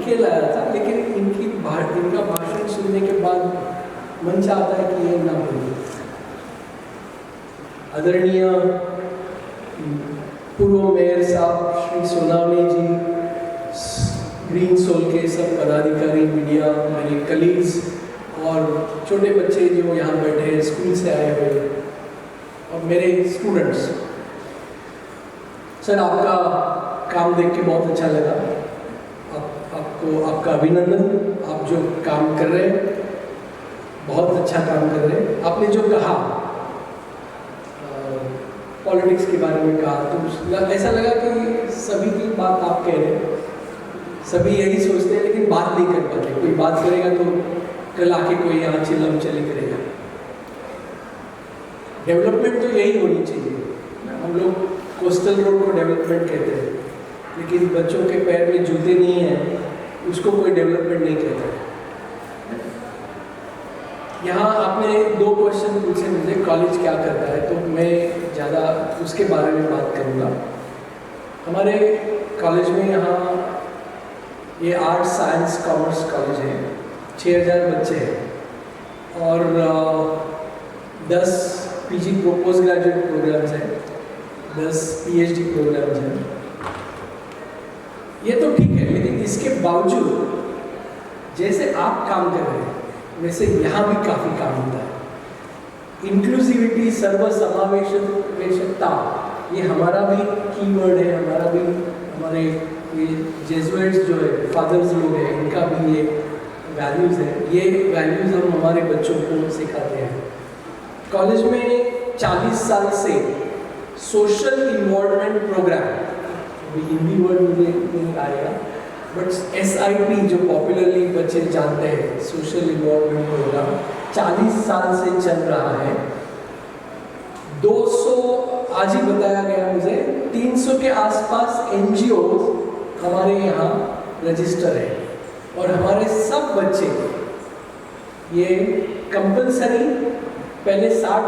के लाया था, लेकिन इनका भाषण सुनने के बाद मन चाहता है कि ये ना बोले। आदरणीय पूर्व मेयर साहब श्री सोनावणे जी, ग्रीन सोल के सब पदाधिकारी, मीडिया, मेरे कलीग्स और छोटे बच्चे जो यहाँ बैठे हैं स्कूल से आए हुए, और मेरे स्टूडेंट्स, सर आपका काम देख के बहुत अच्छा लगा। आपको आपका अभिनंदन। आप जो काम कर रहे हैं बहुत अच्छा काम कर रहे हैं। आपने जो कहा पॉलिटिक्स के बारे में कहा, तो ऐसा लगा कि सभी की बात आप कह रहे हैं, सभी यही सोचते हैं लेकिन बात नहीं कर पाते। कोई बात करेगा तो कल आके कोई यहाँ चिल्लम चली करेगा। डेवलपमेंट तो यही होनी चाहिए। हम लोग कोस्टल रोड को डेवलपमेंट कहते हैं, लेकिन बच्चों के पैर में जूते नहीं हैं उसको कोई डेवलपमेंट नहीं कहता। यहाँ आपने 2 क्वेश्चन पूछे मुझे, कॉलेज क्या करता है, तो मैं ज़्यादा उसके बारे में बात करूँगा। हमारे कॉलेज में यहाँ ये आर्ट्स साइंस कॉमर्स कॉलेज है, 6000 बच्चे हैं और 10 पीजी पोस्ट ग्रेजुएट प्रोग्राम्स हैं, 10 पीएचडी प्रोग्राम्स हैं। ये तो ठीक है, लेकिन इसके बावजूद जैसे आप काम कर रहे हैं वैसे यहाँ भी काफ़ी काम होता है। इंक्लूसिविटी, सर्वसमावेशकता, ये हमारा भी कीवर्ड है, हमारे ये जेजुइट्स जो है, फादर्स लोग हैं, इनका भी ये वैल्यूज़ है। ये वैल्यूज़ हम हमारे बच्चों को सिखाते हैं। कॉलेज में 40 साल से social involvement program, Hindi word मुझे नहीं आएगा, बट SIP जो पॉपुलरली बच्चे जानते हैं, सोशल इन्वॉल्वमेंट प्रोग्राम 40 साल से चल रहा है। 200 आज ही बताया गया मुझे, 300 के आसपास NGO हमारे यहाँ रजिस्टर है और हमारे सब बच्चे ये कंपलसरी पहले 60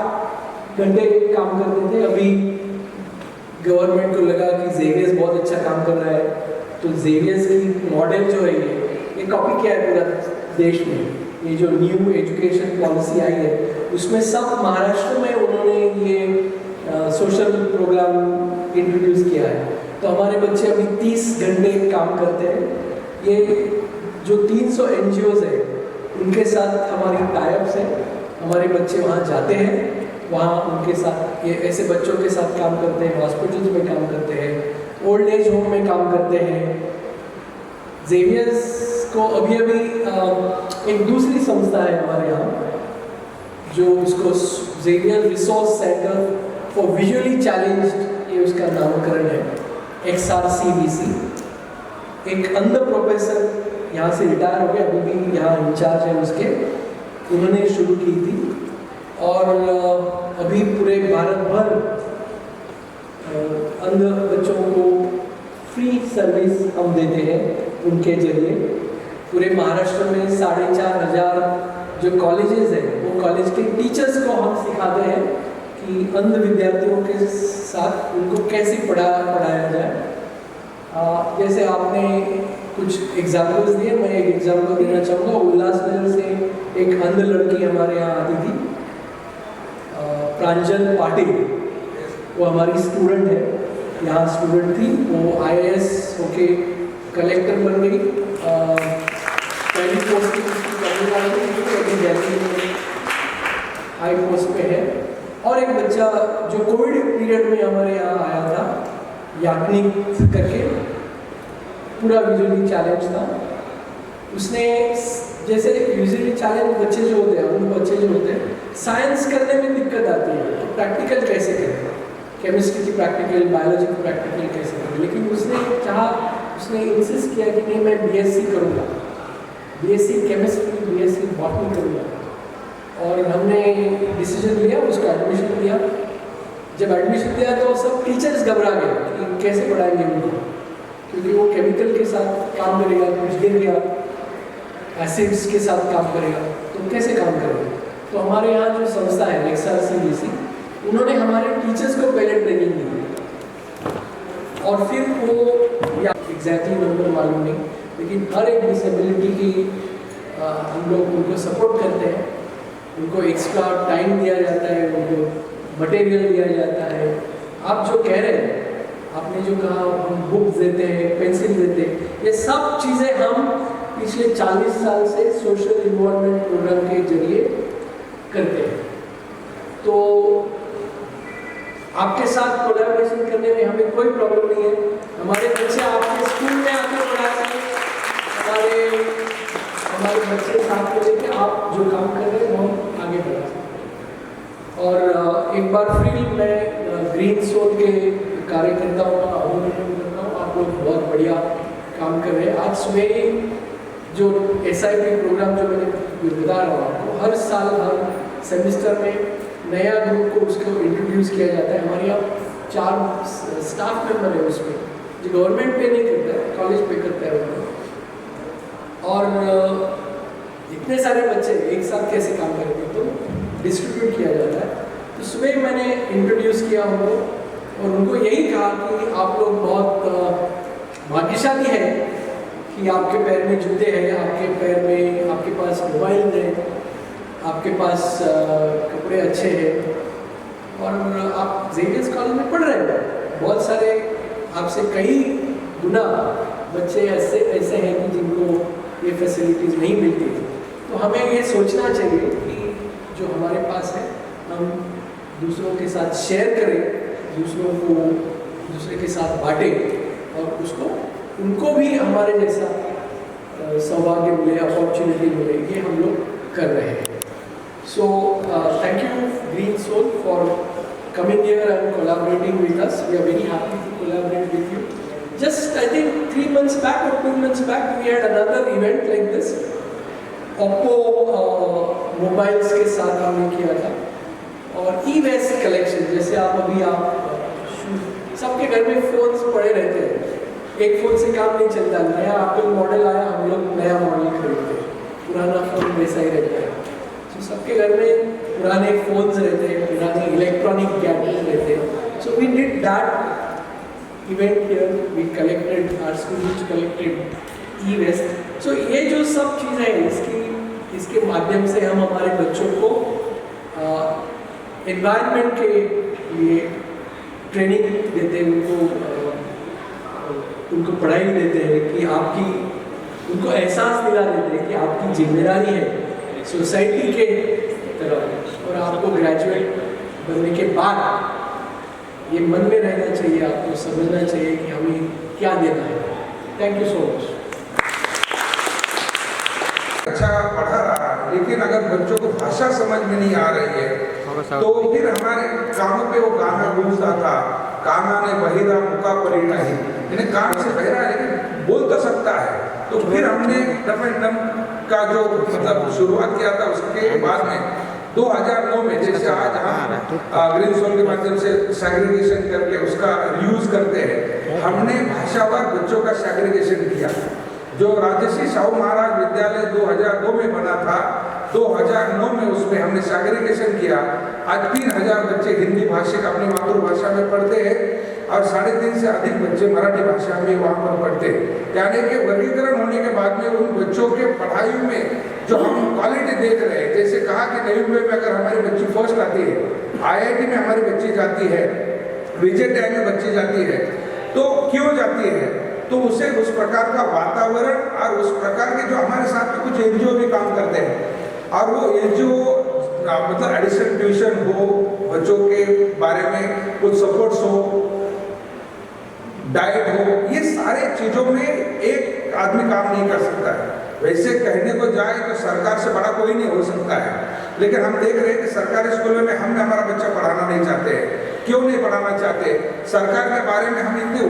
घंटे काम करते थे। अभी गवर्नमेंट को लगा कि जेवियर्स बहुत अच्छा काम कर रहा है, तो जेवियर्स की मॉडल जो है ये कॉपी किया है पूरा देश में। ये जो न्यू एजुकेशन पॉलिसी आई है उसमें सब महाराष्ट्र में उन्होंने ये सोशल प्रोग्राम इंट्रोड्यूस किया है। तो हमारे बच्चे अभी 30 घंटे काम करते हैं। ये जो 300 NGOs है उनके साथ हमारी टाइप्स है। हमारे बच्चे वहाँ जाते हैं, वहाँ उनके साथ ये ऐसे बच्चों के साथ काम करते हैं, हॉस्पिटल्स में काम करते हैं, ओल्ड एज होम में काम करते हैं। जेवियर्स को अभी एक दूसरी संस्था है हमारे यहाँ जो उसको Xavier resource centre for visually challenged, ये उसका नामकरण है, XRCVC। एक अंध प्रोफेसर यहाँ से रिटायर हो गया, अभी भी यहाँ इंचार्ज है उसके, उन्होंने शुरू की थी और अभी पूरे भारत भर अंध बच्चों को फ्री सर्विस हम देते हैं उनके जरिए। पूरे महाराष्ट्र में 4500 जो कॉलेजेस हैं वो कॉलेज के टीचर्स को हम सिखाते हैं कि अंध विद्यार्थियों के साथ उनको कैसे पढ़ाया जाए। जैसे आपने कुछ एग्जाम्पल्स दिए, मैं एक एग्जाम्पल देना चाहूँगा। उल्लासनगर से एक अंध लड़की हमारे यहाँ आती थी, प्रांजल पाटिल, वो हमारी स्टूडेंट है, यहाँ स्टूडेंट थी। वो IAS होके कलेक्टर बन गई। पहली पोस्ट दिल्ली में हाई पोस्ट पे है। और एक बच्चा जो कोविड पीरियड में हमारे यहाँ आया था, याग्निक करके, पूरा विजुअली चैलेंज था। उसने जैसे यूजुअली चैलेंज बच्चे जो होते हैं, उन बच्चे जो होते हैं साइंस करने में दिक्कत आती है, तो प्रैक्टिकल कैसे करें, केमिस्ट्री की प्रैक्टिकल, बायोलॉजी की प्रैक्टिकल कैसे करें। लेकिन उसने इंसिस्ट किया कि नहीं, मैं BSc करूँगा, BSc केमिस्ट्री, BSc बॉटनी करूँगा। और हमने डिसीजन लिया, उसका एडमिशन लिया। जब एडमिशन लिया तो सब टीचर्स घबरा गए कि कैसे पढ़ाएंगे उनको, क्योंकि वो केमिकल के साथ काम करेगा, कुछ गिर गया, एसिड्स के साथ काम करेगा, तो कैसे काम करेगा। तो हमारे यहाँ जो संस्था है XRCVC, उन्होंने हमारे टीचर्स को पहले ट्रेनिंग दी और फिर वो, या एग्जैक्टली नंबर मालूम नहीं, लेकिन हर एक डिसेबिलिटी की हम लोग उनको सपोर्ट करते हैं, उनको एक्स्ट्रा टाइम दिया जाता है, उनको मटेरियल दिया जाता है। आप जो कह रहे हैं, आपने जो कहा हम बुक्स देते हैं, पेंसिल देते हैं, ये सब चीज़ें हम पिछले 40 साल से सोशल इन्वॉल्वमेंट प्रोग्राम के जरिए करते हैं। तो आपके साथ कोलैबोरेशन करने में हमें कोई प्रॉब्लम नहीं है। हमारे बच्चे आपके स्कूल में आके पढ़ा सकते, हमारे बच्चे साथ में लेके आप जो काम कर रहे हैं वो हम आगे बढ़ा सकते। और एक बार फिर मैं ग्रीन सोल के कार्यकर्ताओं का अभिनंदन करता हूँ। आप लोग बहुत बढ़िया काम कर रहे हैं। आज सुबह जो SIP प्रोग्राम जो मैंने बता रहा हूँ आपको, हर साल हर सेमेस्टर में नया ग्रुप को उसको इंट्रोड्यूस किया जाता है। हमारे यहाँ 4 स्टाफ मेंबर है उसमें, जो गवर्नमेंट पे नहीं करता है, कॉलेज पे करता है वो। और इतने सारे बच्चे एक साथ कैसे काम करेंगे, तो डिस्ट्रीब्यूट किया जाता है। तो सुबह मैंने इंट्रोड्यूस किया उनको और उनको यही कहा कि आप लोग बहुत भाग्यशाली हैं कि आपके पैर में जूते हैं, आपके पैर में आपके पास मोबाइल है, आपके पास कपड़े अच्छे हैं और आप जेवियर्स कॉलेज में पढ़ रहे हैं। बहुत सारे आपसे कई गुना बच्चे ऐसे हैं कि जिनको ये फैसिलिटीज़ नहीं मिलती। तो हमें ये सोचना चाहिए कि जो हमारे पास है हम दूसरों के साथ शेयर करें, दूसरे के साथ बांटें और उसको उनको भी हमारे जैसा सौभाग्य मिले, अपॉर्चुनिटी मिले, ये हम लोग कर रहे हैं। So thank you Green Soul for coming here and collaborating with us. We are very happy to collaborate with you. Just I think 3 months back or 2 months back we had another event like this. Oppo mobiles के साथ हमने किया था और e-waste collection, जैसे आप सबके घर में फ़ोन्स पड़े रहते हैं, एक फ़ोन से काम नहीं चलता, नया एप्पल मॉडल आया हम लोग नया मॉडल खरीदते हैं, पुराना फ़ोन वैसा ही रहता है। तो सबके घर में पुराने फ़ोन्स रहते हैं, पुराने इलेक्ट्रॉनिक गैजेट्स रहते हैं। So we did that event here, we collected, our students collected e-waste. So ये जो सब चीज़ें हैं इसके माध्यम से हम हमारे बच्चों को एनवायरनमेंट के लिए ट्रेनिंग देते हैं, उनको पढ़ाई देते हैं कि उनको एहसास दिला देते हैं कि आपकी जिम्मेदारी है सोसाइटी के तरफ, और आपको ग्रेजुएट बनने के बाद ये मन में रहना चाहिए, आपको समझना चाहिए कि हमें क्या देना है। Thank you so much. अच्छा पढ़ा रहा, लेकिन अगर बच्चों को भाषा समझ में नहीं आ रही है तो फिर हमारे कानों पे वो गाना गूंजता था, काना ने बहिरा मुका परिणा ही, यानी कान से बहिरा है लेकिन बोल तो सकता है। तो फिर हमने डम एंड डम का जो मतलब शुरुआत किया था, उसके बाद में 2009 में जैसे आज हम ग्रीन सोल के माध्यम से सेग्रीगेशन करके उसका यूज करते हैं, हमने भाषावार बच्चों का सेग्रीगेशन किया। जो राजर्षि शाहू महाराज विद्यालय 2002 में बना था, 2009 में उसमें हमने सेग्रीगेशन किया। आज 3000 बच्चे हिंदी भाषिक अपनी मातृभाषा में पढ़ते हैं और 3.5 से अधिक बच्चे मराठी भाषा में वहाँ पर पढ़ते हैं। यानी कि वर्गीकरण होने के बाद में उन बच्चों के पढ़ाई में जो हम क्वालिटी देख रहे हैं, जैसे कहा कि नई मुंबई में अगर हमारी बच्ची फर्स्ट आती है, IIT में हमारी बच्ची जाती है, VJTI में बच्ची जाती है, तो क्यों जाती है? तो उसे उस प्रकार का वातावरण और उस प्रकार के जो हमारे साथ में कुछ NGO भी काम करते हैं और वो NGO मतलब एडिशनल ट्यूशन हो, बच्चों के बारे में कुछ सपोर्ट्स हो, डाइट हो, ये सारे चीजों में एक आदमी काम नहीं कर सकता है। वैसे कहने को जाए तो सरकार से बड़ा कोई नहीं हो सकता है, लेकिन हम देख रहे हैं कि सरकारी स्कूलों में हम हमारा बच्चा पढ़ाना नहीं चाहते हैं। क्यों नहीं पढ़ाना चाहते? सरकार के बारे में हम इतने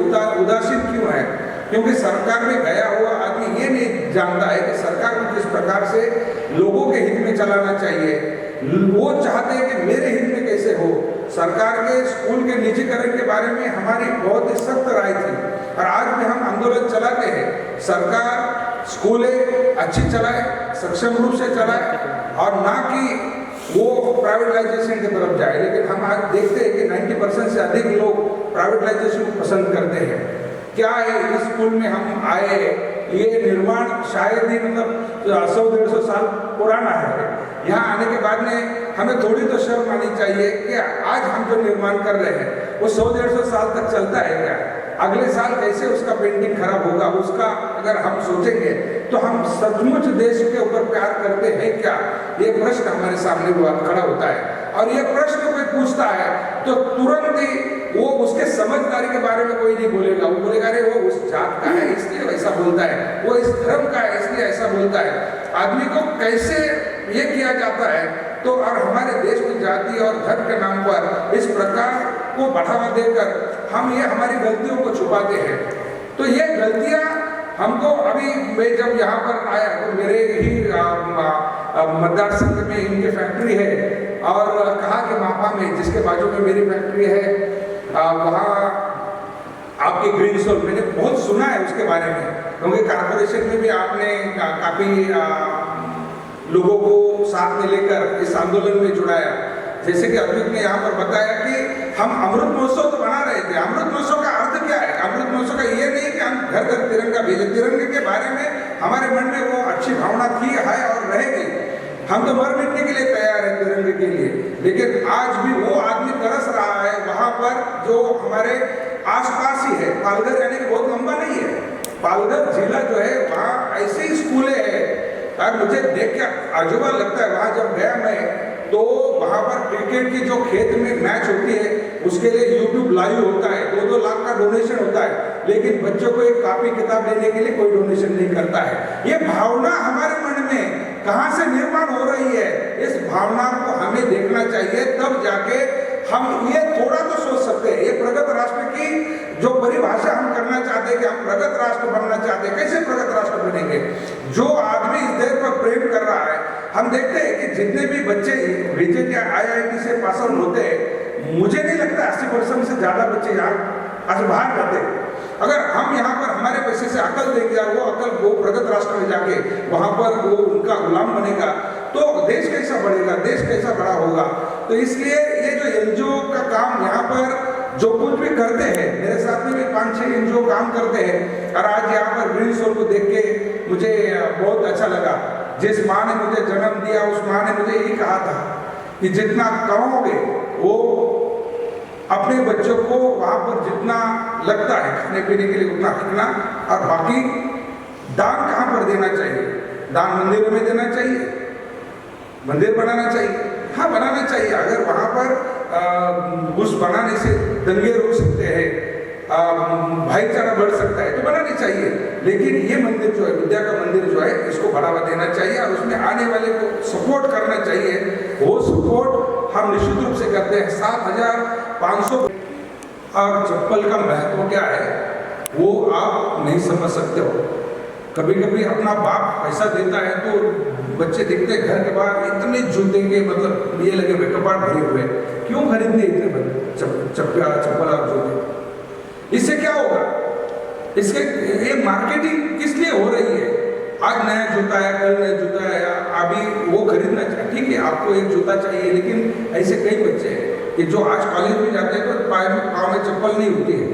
उदासीन क्यों हैं? क्योंकि सरकार में गया हुआ आदमी ये नहीं जानता है कि सरकार को किस प्रकार से लोगों के हित में चलाना चाहिए। वो चाहते हैं कि मेरे हित में कैसे हो। सरकार के स्कूल के निजीकरण के बारे में हमारी बहुत ही सख्त राय थी और आज भी हम आंदोलन चलाते हैं। सरकार स्कूलें अच्छी चलाए, सक्षम रूप से चलाए और ना कि वो प्राइवेटाइजेशन की तरफ जाए। लेकिन हम आज देखते हैं कि 90% से अधिक लोग प्राइवेटाइजेशन को पसंद करते हैं। क्या है, इस स्कूल में हम आए ये निर्माण शायद ही मतलब 100-150 साल पुराना है। यहाँ आने के बाद में हमें थोड़ी तो शर्म आनी चाहिए कि आज हम जो निर्माण कर रहे हैं वो 100-150 साल तक चलता है क्या? अगले साल कैसे उसका पेंटिंग खराब होगा, उसका अगर हम सोचेंगे तो हम सचमुच देश के ऊपर प्यार करते हैं क्या? ये प्रश्न हमारे सामने खड़ा होता है। और ये प्रश्न कोई पूछता है तो तुरंत ही वो उसके समझदारी के बारे में कोई नहीं बोलेगा। वो बोलेगा अरे वो उस जात का है इसलिए वैसा बोलता है, वो इस धर्म का है इसलिए ऐसा बोलता है। आदमी को कैसे ये किया जाता है तो, और हमारे देश में जाति और धर्म के नाम पर इस प्रकार को बढ़ावा देकर हम ये हमारी गलतियों को छुपाते हैं। तो ये गलतियां हमको, अभी मैं जब यहाँ पर आया तो मेरे ही मतदार संघ में इनकी फैक्ट्री है और कहा कि मापा में जिसके बाजू में मेरी फैक्ट्री है वहाँ आपकी ग्रीन सोल, मैंने बहुत सुना है उसके बारे में, क्योंकि कॉर्पोरेशन में भी आपने काफ़ी लोगों को साथ में लेकर इस आंदोलन में जुड़ाया। जैसे कि अद्वित ने यहाँ पर बताया कि हम अमृत महोत्सव तो बना रहे थे। अमृत महोत्सव का अर्थ क्या है? अमृत महोत्सव का ये नहीं कि हम घर घर तिरंगा भेजे। तिरंगे के बारे में हमारे मन में वो अच्छी भावना थी, है और रहेगी। हम तो मर मिटने के लिए तैयार है तिरंगे के लिए, लेकिन आज भी वो आदमी तरस रहा है वहाँ पर जो हमारे आसपास ही है। पालघर यानी कि बहुत लंबा नहीं है, पालघर जिला जो है वहाँ ऐसे ही स्कूलें हैं और मुझे देख के अजूबा लगता है। वहाँ जब गया मैं तो वहाँ पर क्रिकेट की जो खेत में मैच होती है उसके लिए यूट्यूब लाइव होता है, 2-2 लाख का डोनेशन होता है, लेकिन बच्चों को एक कॉपी किताब लेने के लिए कोई डोनेशन नहीं करता है। ये भावना हमारे मन में कहाँ से निर्माण हो रही है? इस भावना को हमें देखना चाहिए, तब जाके हम ये थोड़ा तो सोच सकते हैं। ये प्रगत राष्ट्र की जो परिभाषा हम करना चाहते हैं कि हम प्रगत राष्ट्र बनना चाहते हैं, कैसे प्रगत राष्ट्र बनेंगे? जो आदमी इस देश पर प्रेम कर रहा है, हम देखते हैं कि जितने भी बच्चे बीजेपी IIT से पास आउट होते हैं, मुझे नहीं लगता 80% से ज़्यादा बच्चे यहाँ आज बाहर जाते हैं। अगर हम यहाँ पर हमारे पैसे से अकल देंगे और वो अकल वो प्रगत राष्ट्र में जाके वहाँ पर वो उनका गुलाम बनेगा तो देश कैसा बढ़ेगा, देश कैसा बड़ा होगा। तो इसलिए ये जो NGO का काम यहाँ पर जो कुछ भी करते हैं, मेरे साथ में भी 5-6 NGO काम करते हैं और आज यहाँ पर ग्रीन सोल को देख के मुझे बहुत अच्छा लगा। जिस माँ ने मुझे जन्म दिया उस माँ ने मुझे यही कहा था कि जितना कमाओगे वो अपने बच्चों को वहाँ पर जितना लगता है खाने पीने के लिए उतना रखना, और बाकी दान कहाँ पर देना चाहिए? दान मंदिरों में देना चाहिए, मंदिर बनाना चाहिए। हाँ बनाना चाहिए, अगर वहाँ पर उस बनाने से दंगे रुक सकते हैं, भाईचारा बढ़ सकता है तो बनानी चाहिए। लेकिन ये मंदिर जो है, विद्या का मंदिर जो है, इसको बढ़ावा देना चाहिए और उसमें आने वाले को सपोर्ट करना चाहिए। वो सपोर्ट हम निश्चित रूप से करते हैं। 7,500 और चप्पल का महत्व क्या है वो आप नहीं समझ सकते हो। कभी कभी अपना बाप पैसा देता है तो बच्चे दिखते हैं घर के बाहर इतने जूते के, मतलब ये लगे हुए कपाट भरे हुए, क्यों खरीदते इतने चप्पल और जूते? इससे क्या होगा? इसके ये मार्केटिंग किस लिए हो रही है? आज नया जूता है, कल नया जूता है, अभी वो खरीदना चाहिए। ठीक है, आपको एक जूता चाहिए, लेकिन ऐसे कई बच्चे हैं कि जो आज कॉलेज में जाते हैं तो पाँव में चप्पल नहीं होती है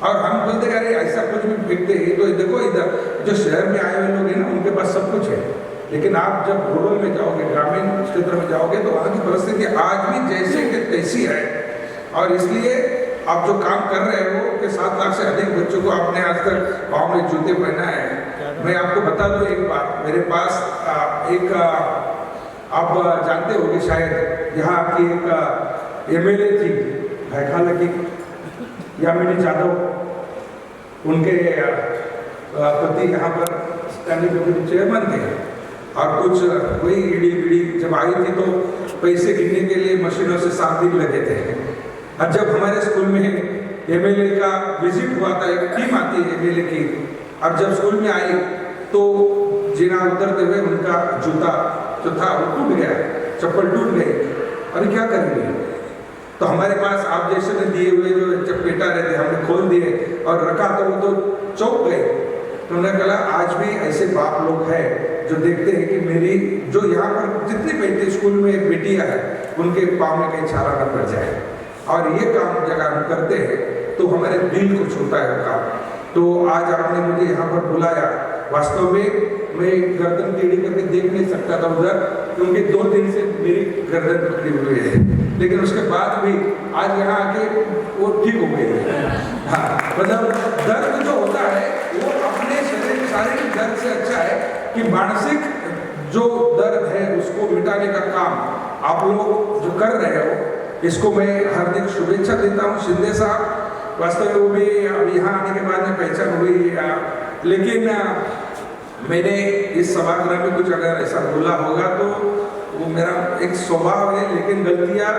और हम बोलते हैं अरे ऐसा कुछ भी फेंकते हैं। तो देखो इधर जो शहर में आए हुए लोग हैं ना, उनके पास सब कुछ है, लेकिन आप जब रूरल में जाओगे, ग्रामीण क्षेत्र में जाओगे तो वहाँ की परिस्थिति आज भी जैसे कि तैसी है। और इसलिए आप जो काम कर रहे हो कि 7 लाख से अधिक बच्चों को आपने आज तक पाँव में जूते पहना है। मैं आपको बता दूं एक बात, मेरे पास एक आप जानते होंगे शायद, यहाँ की एक MLA थी भाईखाला की यामिनी जादव, उनके पति यहाँ पर स्टैंडिंग कमेटी चेयरमैन थे और कुछ वही ईडी जब आई थी तो पैसे गिनने के लिए मशीनों से 7 दिन लगे थे। और जब हमारे स्कूल में MLA का विजिट हुआ था, एक टीम आती है MLA की, और जब स्कूल में आई तो जीना उतरते हुए उनका जूता जो था वो टूट गया, चप्पल टूट गई। अभी क्या करेंगे? तो हमारे पास आप जैसे ने दिए हुए जो जब पेटा रहते हमने खोल दिए और रखा तो वो तो चौंक गए। तो उन्होंने कहा आज भी ऐसे बाप लोग हैं जो देखते हैं कि मेरी जो यहाँ पर जितनी बेटी स्कूल में बेटियाँ हैं उनके पाँव में कहीं छाला न पड़ जाए। और ये काम जब हम करते हैं तो हमारे दिल को छूता है काम। तो आज आपने मुझे यहाँ पर बुलाया वास्तव में मैं गर्दन टेढ़ी करके देख नहीं सकता था उधर, क्योंकि 2 दिन से मेरी गर्दन पकड़ी हुई है, लेकिन उसके बाद भी आज यहाँ आके वो ठीक हो गई है। हाँ, मतलब दर्द जो होता है वो अपने शरीर शारीरिक दर्द से अच्छा है कि मानसिक जो दर्द है उसको मिटाने का काम आप लोग जो कर रहे हो, इसको मैं हार्दिक शुभेच्छा देता हूँ। शिंदे साहब, वास्तव में वो भी अब यहाँ आने के बाद में पहचान हुई, लेकिन मैंने इस सभागृह में कुछ अगर ऐसा बोला होगा तो वो मेरा एक स्वभाव है, लेकिन गलतियाँ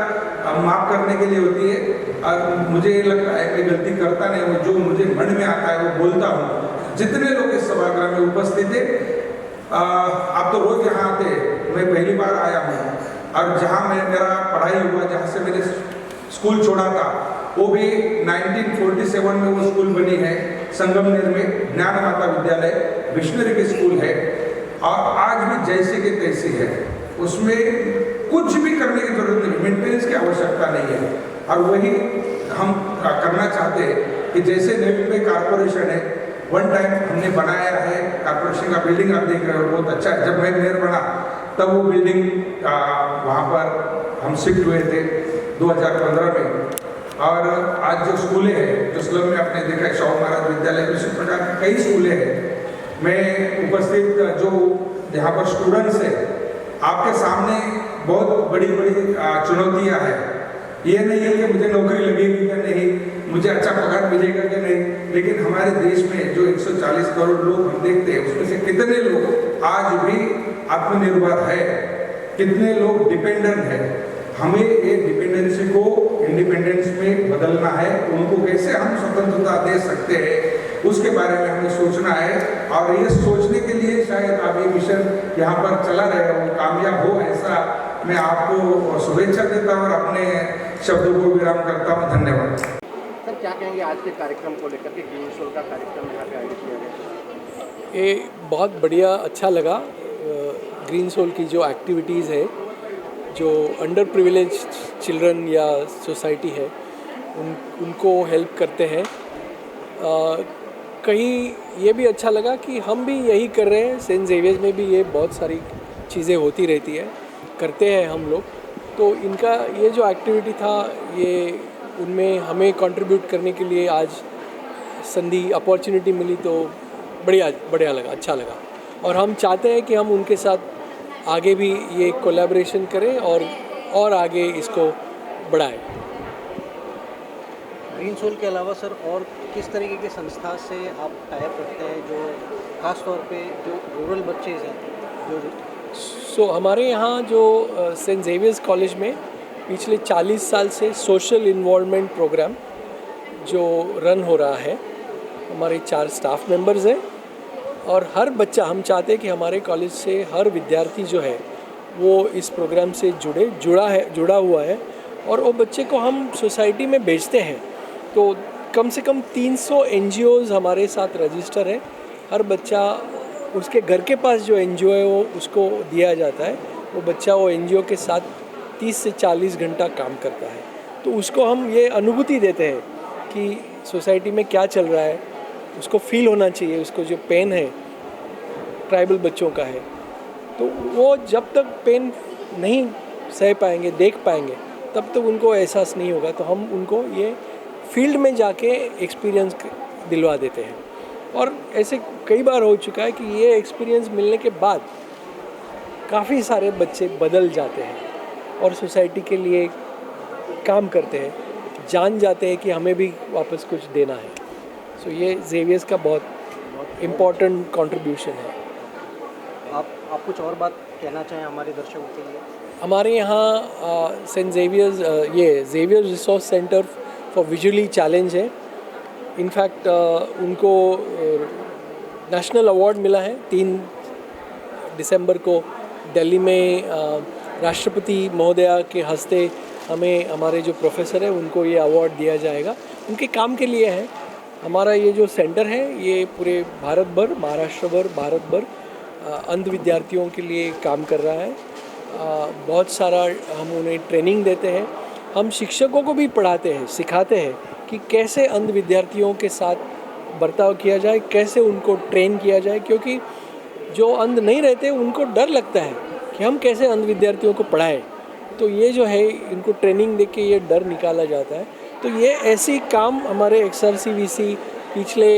माफ़ करने के लिए होती है और मुझे लगता है कि गलती करता नहीं हूँ, जो मुझे मन में आता है वो बोलता हूँ। जितने लोग इस सभागृह में उपस्थित थे, आप तो रोज यहाँ आते, मैं पहली बार आया हूँ, और जहाँ मेरा पढ़ाई हुआ, जहाँ से मैंने स्कूल छोड़ा था, वो भी 1947 में वो स्कूल बनी है संगमनेर में, ज्ञान माता विद्यालय मिशनरी की स्कूल है, और आज भी जैसे के तैसी है, उसमें कुछ भी करने की जरूरत नहीं, मेंटेनेंस की आवश्यकता नहीं है। और वही हम करना चाहते हैं कि जैसे नवी मुंबई कारपोरेशन है, वन टाइम हमने बनाया है कारपोरेशन का बिल्डिंग, आप देख रहे हो बहुत अच्छा है। जब मैं मेयर बना तब वो बिल्डिंग वहाँ पर हम शिफ्ट हुए थे 2015 में, और आज जो स्कूलें हैं, जो स्लम में आपने देखा है, शाहू महाराज विद्यालय, इसी प्रकार की कई स्कूलें हैं। मैं उपस्थित जो यहाँ पर स्टूडेंट्स हैं, आपके सामने बहुत बड़ी बड़ी चुनौतियाँ हैं। ये नहीं है कि मुझे नौकरी लगेगी या नहीं, मुझे अच्छा पगार मिलेगा कि नहीं, लेकिन हमारे देश में जो 140 करोड़ लोग हम देखते हैं, उसमें से कितने लोग आज भी आत्मनिर्भर है, कितने लोग डिपेंडेंट है। हमें ये डिपेंडेंसी को इंडिपेंडेंस में बदलना है, उनको कैसे हम स्वतंत्रता दे सकते हैं, उसके बारे में हमें सोचना है। और ये सोचने के लिए शायद आप ये मिशन यहाँ पर चला रहे हो, कामयाब हो, ऐसा मैं आपको शुभेच्छा देता हूँ और अपने शब्दों को विराम करता हूँ। धन्यवाद। सर, क्या कहेंगे आज के कार्यक्रम को लेकर के, ग्रीन सोल का कार्यक्रम यहाँ पे आयोजित किया गया? ये बहुत बढ़िया, अच्छा लगा। ग्रीन सोल की जो एक्टिविटीज़ है, जो अंडर प्रिविलेज चिल्ड्रन या सोसाइटी है, उनको हेल्प करते हैं। कहीं ये भी अच्छा लगा कि हम भी यही कर रहे हैं, सेंट ज़ेवियर्स में भी ये बहुत सारी चीज़ें होती रहती है, करते हैं हम लोग। तो इनका ये जो एक्टिविटी था, ये उनमें हमें कंट्रीब्यूट करने के लिए आज संधि अपॉर्चुनिटी मिली, तो बढ़िया लगा, अच्छा लगा। और हम चाहते हैं कि हम उनके साथ आगे भी ये कोलैबोरेशन करें और आगे इसको बढ़ाएं। ग्रीन सोल के अलावा सर और किस तरीके की संस्था से आप टाइप रखते हैं, जो ख़ास तौर पे जो रूरल बच्चे हैं? हमारे यहाँ जो सेंट ज़ेवियर्स कॉलेज में पिछले 40 साल से सोशल इन्वॉल्वमेंट प्रोग्राम जो रन हो रहा है, हमारे 4 स्टाफ मेंबर्स हैं, और हर बच्चा, हम चाहते हैं कि हमारे कॉलेज से हर विद्यार्थी जो है वो इस प्रोग्राम से जुड़ा हुआ है, और वो बच्चे को हम सोसाइटी में भेजते हैं। तो कम से कम 300 NGOs हमारे साथ रजिस्टर है। हर बच्चा, उसके घर के पास जो NGO है वो उसको दिया जाता है, वो बच्चा वो NGO के साथ 30 से 40 घंटा काम करता है। तो उसको हम ये अनुभूति देते हैं कि सोसाइटी में क्या चल रहा है, उसको फील होना चाहिए, उसको जो पेन है ट्राइबल बच्चों का है, तो वो जब तक पेन नहीं सह पाएंगे, देख पाएंगे, तब तक उनको एहसास नहीं होगा। तो हम उनको ये फील्ड में जाके एक्सपीरियंस दिलवा देते हैं, और ऐसे कई बार हो चुका है कि ये एक्सपीरियंस मिलने के बाद काफ़ी सारे बच्चे बदल जाते हैं और सोसाइटी के लिए काम करते हैं, जान जाते हैं कि हमें भी वापस कुछ देना है। सो ये ज़ेवियर्स का बहुत इम्पोर्टेंट कंट्रीब्यूशन है। आप कुछ और बात कहना चाहें हमारे दर्शकों के लिए? हमारे यहाँ सेंट ज़ेवियर्स, ये Xavier's resource centre for visually challenge है। इनफैक्ट उनको नेशनल अवार्ड मिला है। 3 दिसंबर को दिल्ली में राष्ट्रपति महोदया के हस्ते हमें, हमारे जो प्रोफेसर हैं उनको ये अवार्ड दिया जाएगा, उनके काम के लिए है। हमारा ये जो सेंटर है ये पूरे भारत भर, महाराष्ट्र भर, भारत भर अंध विद्यार्थियों के लिए काम कर रहा है। बहुत सारा हम उन्हें ट्रेनिंग देते हैं, हम शिक्षकों को भी पढ़ाते हैं, सिखाते हैं कि कैसे अंध विद्यार्थियों के साथ बर्ताव किया जाए, कैसे उनको ट्रेन किया जाए, क्योंकि जो अंध नहीं रहते उनको डर लगता है कि हम कैसे अंध विद्यार्थियों को पढ़ाएं। तो ये जो है इनको ट्रेनिंग दे के ये डर निकाला जाता है। तो ये ऐसी काम हमारे XRCVC पिछले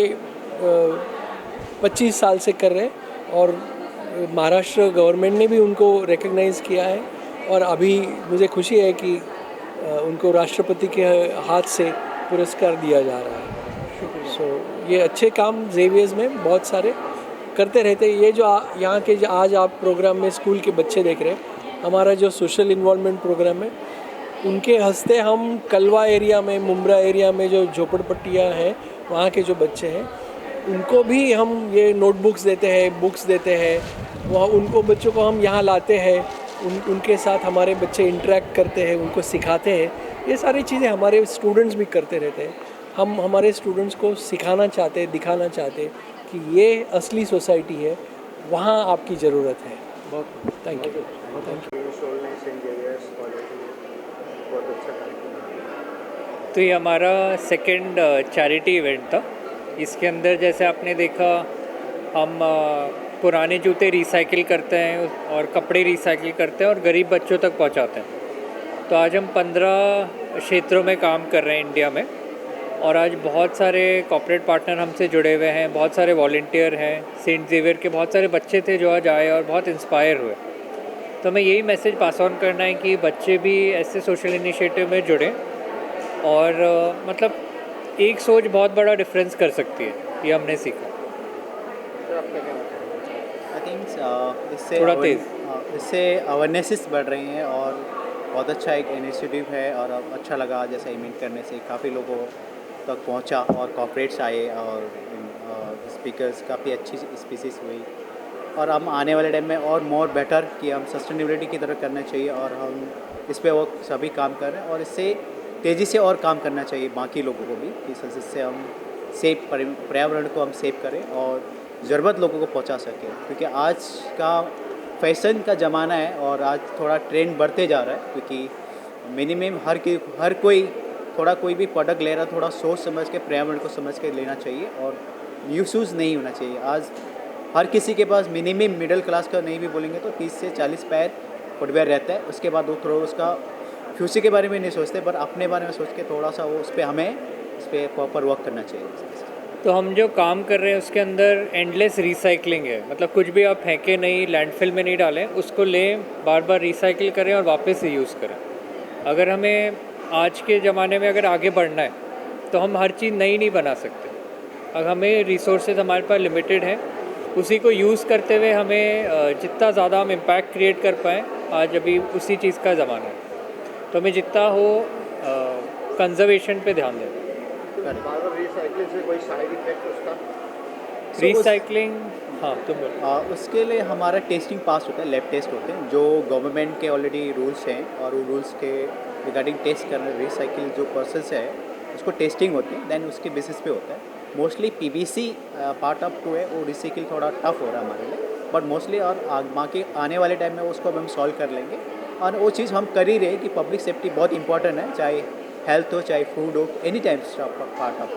25 साल से कर रहे हैं और महाराष्ट्र गवर्नमेंट ने भी उनको रिकग्नाइज़ किया है और अभी मुझे खुशी है कि उनको राष्ट्रपति के हाथ से पुरस्कार दिया जा रहा है। सो ये अच्छे काम जेवियर्स में बहुत सारे करते रहते हैं। ये जो यहाँ के जो आज आप प्रोग्राम में स्कूल के बच्चे देख रहे हैं, हमारा जो सोशल इन्वॉल्वमेंट प्रोग्राम है, उनके हंसते हम कलवा एरिया में, मुंब्रा एरिया में जो झोपड़पट्टियाँ हैं वहाँ के जो बच्चे हैं उनको भी हम ये नोटबुक्स देते हैं, बुक्स देते हैं। वहाँ उनको बच्चों को हम यहाँ लाते हैं, उनके साथ हमारे बच्चे इंटरेक्ट करते हैं, उनको सिखाते हैं। ये सारी चीज़ें हमारे स्टूडेंट्स भी करते रहते हैं। हम हमारे स्टूडेंट्स को सिखाना चाहते हैं, दिखाना चाहते हैं कि ये असली सोसाइटी है, वहाँ आपकी ज़रूरत है। बहुत थैंक यू। तो ये हमारा सेकंड चैरिटी इवेंट था। इसके अंदर जैसे आपने देखा, हम पुराने जूते रिसाइकिल करते हैं और कपड़े रिसाइकिल करते हैं और गरीब बच्चों तक पहुंचाते हैं। तो आज हम 15 क्षेत्रों में काम कर रहे हैं इंडिया में, और आज बहुत सारे कॉर्पोरेट पार्टनर हमसे जुड़े हुए हैं, बहुत सारे वॉलंटियर हैं। सेंट जेवियर के बहुत सारे बच्चे थे जो आज आए और बहुत इंस्पायर हुए। तो हमें यही मैसेज पास ऑन करना है कि बच्चे भी ऐसे सोशल इनिशिएटिव में जुड़ें और मतलब एक सोच बहुत बड़ा डिफरेंस कर सकती है, ये हमने सीखा। आई थिंक इससे अवेयरनेसेस बढ़ रही हैं और बहुत अच्छा एक इनिशिएटिव है। और अच्छा लगा जैसे इवेंट करने से काफ़ी लोगों तक पहुंचा और कॉर्पोरेट्स आए और स्पीकर्स काफ़ी अच्छी स्पीचेस हुई। और हम आने वाले टाइम में और मोर बेटर कि हम सस्टेनेबिलिटी की तरफ करना चाहिए और हम इस पे वो सभी काम कर रहे हैं और इससे तेज़ी से और काम करना चाहिए बाकी लोगों को भी, जिससे हम सेफ पर्यावरण को हम सेव करें और ज़रूरत लोगों को पहुंचा सकें। क्योंकि आज का फैशन का ज़माना है और आज थोड़ा ट्रेंड बढ़ते जा रहा है, क्योंकि मिनिमम हर कोई थोड़ा कोई भी प्रोडक्ट ले रहा है, थोड़ा सोच समझ के पर्यावरण को समझ के लेना चाहिए और यूज़ नहीं होना चाहिए। आज हर किसी के पास मिनिमम मिडिल क्लास का नहीं भी बोलेंगे तो 30 से 40 पैर फुटवेयर रहता है। उसके बाद वो थोड़ा उसका फ्यूचर के बारे में नहीं सोचते, पर अपने बारे में सोच के थोड़ा सा वो उस पर प्रॉपर वर्क करना चाहिए। तो हम जो काम कर रहे हैं उसके अंदर एंडलेस रिसाइकलिंग है, मतलब कुछ भी आप फेंके नहीं, लैंडफिल में नहीं डालें, उसको लें, बार बार रिसाइकिल करें और वापस से यूज़ करें। अगर हमें आज के ज़माने में अगर आगे बढ़ना है तो हम हर चीज़ नई नहीं बना सकते। अगर हमें रिसोर्सेज हमारे पास लिमिटेड हैं, उसी को यूज़ करते हुए हमें जितना ज़्यादा हम इम्पैक्ट क्रिएट कर पाएँ, आज अभी उसी चीज़ का ज़माना है। तो हमें जितना हो कंजर्वेशन पे ध्यान दें। रिसाइकलिंग से कोई साइड इफेक्ट उसका? रिसाइकलिंग, हाँ तुम बोलो। उसके लिए हमारा टेस्टिंग पास होता है, लैब टेस्ट होते हैं जो गवर्नमेंट के ऑलरेडी रूल्स हैं और वो रूल्स के रिगार्डिंग टेस्ट करना, रिसाइकिल जो प्रोसेस है उसको टेस्टिंग होती है, देन उसके बेसिस पे होता है। Mostly PVC part of two है, वो रिसाइकिल थोड़ा टफ हो रहा है हमारे लिए, बट मोस्टली और बाकी आने वाले टाइम में उसको हम सॉल्व कर लेंगे। और वो चीज़ हम कर ही रहे कि पब्लिक सेफ्टी बहुत इंपॉर्टेंट है, चाहे हेल्थ हो चाहे फूड हो, any times part of.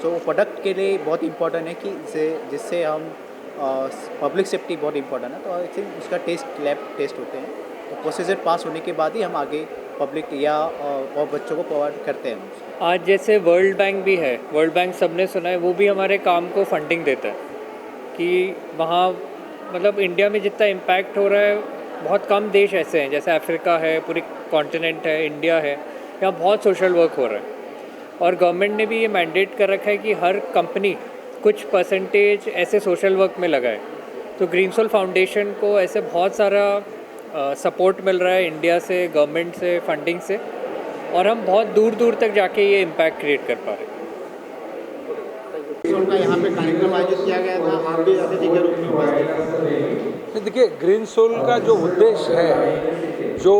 So product के लिए बहुत इंपॉर्टेंट है कि जिससे हम पब्लिक सेफ्टी बहुत इंपॉर्टेंट है। तो आई थिंक उसका टेस्ट लैब टेस्ट होते हैं, तो प्रोसीजर पास होने के बाद ही हम आगे पब्लिक या और बच्चों को प्रोवाइड करते हैं। आज जैसे वर्ल्ड बैंक भी है, वर्ल्ड बैंक सबने सुना है, वो भी हमारे काम को फंडिंग देता है कि वहाँ मतलब इंडिया में जितना इम्पैक्ट हो रहा है, बहुत कम देश ऐसे हैं, जैसे अफ्रीका है, पूरी कॉन्टिनेंट है, इंडिया है, यहाँ बहुत सोशल वर्क हो रहा है। और गवर्नमेंट ने भी ये मैंडेट कर रखा है कि हर कंपनी कुछ परसेंटेज ऐसे सोशल वर्क में लगाए। तो ग्रीन सोल फाउंडेशन को ऐसे बहुत सारा सपोर्ट मिल रहा है इंडिया से, गवर्नमेंट से, फंडिंग से, और हम बहुत दूर दूर तक जाके ये इम्पैक्ट क्रिएट कर पा रहे हैं। का यहाँ पे कार्यक्रम आयोजित किया गया था, आप भी अतिथि के रूप में उपस्थित थे। देखिए, ग्रीन सोल का जो उद्देश्य है, जो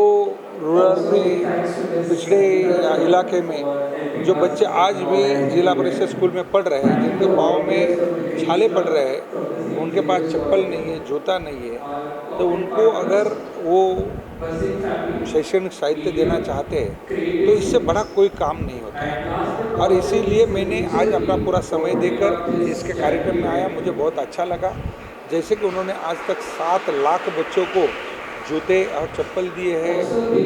रूरल में पिछड़े इलाके में जो बच्चे आज भी जिला परिषद स्कूल में पढ़ रहे हैं, जिनके पाँव में छाले पड़ रहे हैं, उनके पास चप्पल नहीं है, जूता नहीं है, तो उनको अगर वो शैक्षणिक साहित्य देना चाहते हैं तो इससे बड़ा कोई काम नहीं होता है। और इसीलिए मैंने आज अपना पूरा समय देकर इसके कार्यक्रम में आया। मुझे बहुत अच्छा लगा, जैसे कि उन्होंने आज तक 7 लाख बच्चों को जूते और चप्पल दिए हैं,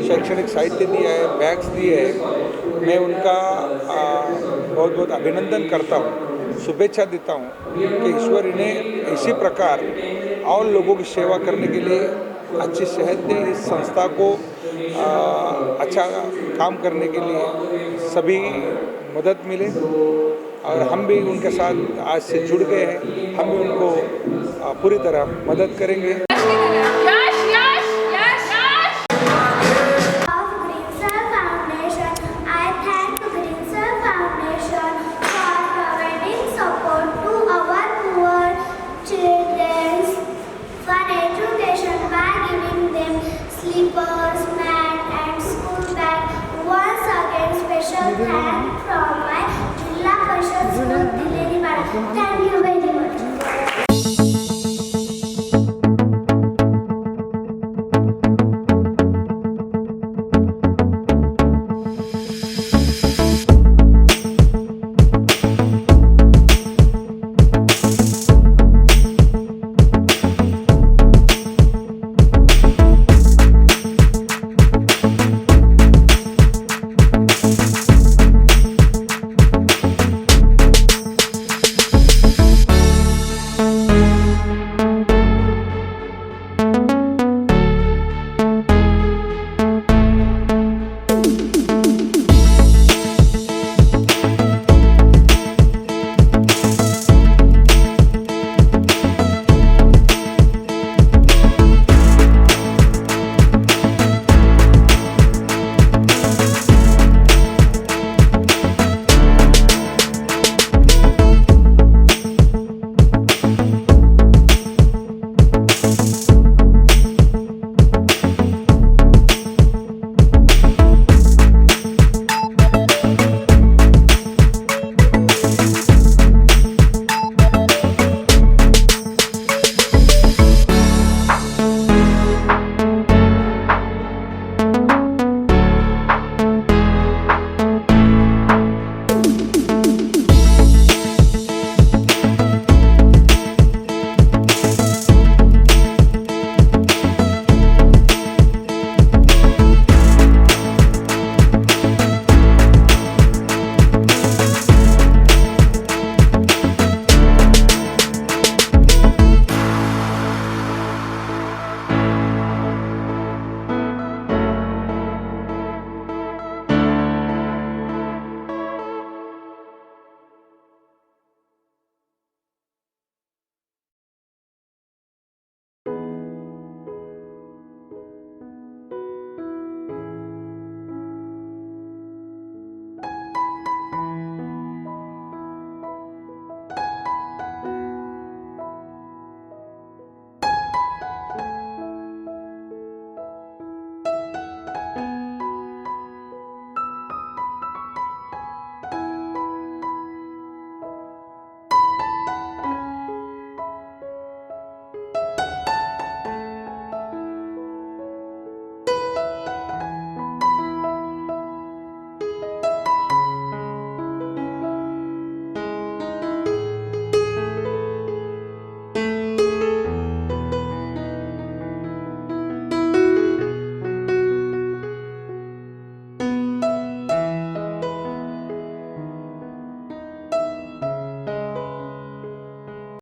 शैक्षणिक साहित्य दिया है, बैग्स दिए हैं। मैं उनका बहुत बहुत अभिनंदन करता हूँ, शुभेच्छा देता हूँ कि ईश्वर इन्हें इसी प्रकार और लोगों की सेवा करने के लिए अच्छी सेहत दे। इस संस्था को अच्छा काम करने के लिए सभी मदद मिले और हम भी उनके साथ आज से जुड़ गए हैं। हम भी उनको पूरी तरह मदद करेंगे। Slippers, mat and school bag. Once again, special thanks from my Jilla Parishad School, Dilleri Para.